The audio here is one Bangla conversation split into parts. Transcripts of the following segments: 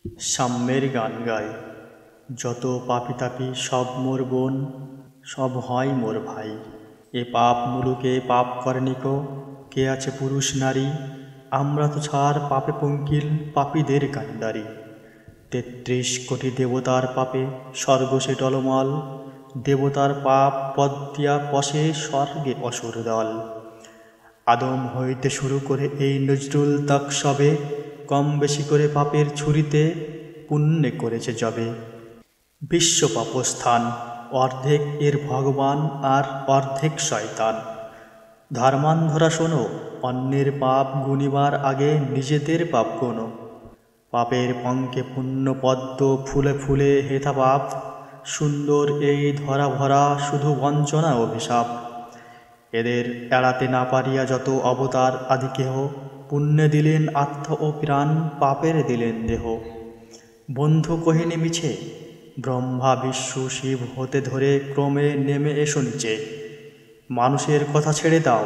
সাম্যের গান গায়, যত পাপী তাপী সব মোর বোন, সব হয় মোর ভাই। এ পাপ মুলুকে পাপ করেনি কো, কে আছে পুরুষ নারী? আমরা তো ছাড় পাপে পঙ্কিল, পাপীদের কান্ডারি। ৩৩ কোটি দেবতার পাপে স্বর্গ সে টলমল, দেবতার পাপ পদ দিয়া পশে স্বর্গে অসুর দল। আদম হইতে শুরু করে এই নজরুল তাক সবে, কম বেশি করে পাপের ছুরিতে পুণ্যে করেছে জবে। বিশ্ব পাপস্থান, অর্ধেক এর ভগবান আর অর্ধেক শয়তান। ধর্মান্ধরা শোনো, অন্যের পাপ গুনিবার আগে নিজেদের পাপ গোনো। পাপের পঙ্কে পুণ্য পদ্ম ফুলে ফুলে হেথা পাপ, সুন্দর এই ধরা ভরা শুধু বঞ্চনা অভিশাপ। এদের এড়াতে না পারিয়া যত অবতার আদি কেহ, পুণ্যে দিলেন আত্মা ও প্রাণ, পাপের দিলেন দেহ। বন্ধু কহিনি মিছে, ব্রহ্মা বিষ্ণু শিব হতে ধরে ক্রমে নেমে এসো নিচে। মানুষের কথা ছেড়ে দাও,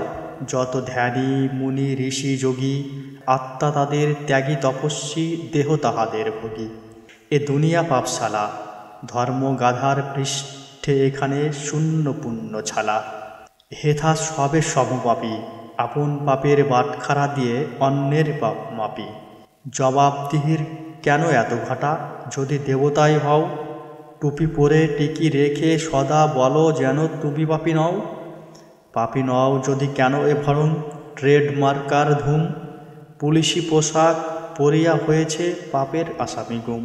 যত ধ্যানী মুনি ঋষি যোগী, আত্মা তাদের ত্যাগী তপস্বী, দেহ তাহাদের ভোগী। এ দুনিয়া পাপশালা, ধর্ম গাধার পৃষ্ঠে এখানে শূন্য পুণ্য ছালা। হেথা সবে সমপাপী, আপন পাপের বাটখারা দিয়ে অন্যের পাপ মাপি। জবাবদিহির কেন এত ঘাটা, যদি দেবতাই হও? টুপি পরে টিকি রেখে সদা বলো যেন তুমি পাপী নও। পাপী নও যদি কেন এ ভরণ, ট্রেড মার্কার ধুম, পুলিশি পোশাক পরিয়া হয়েছে পাপের আসামি গুম।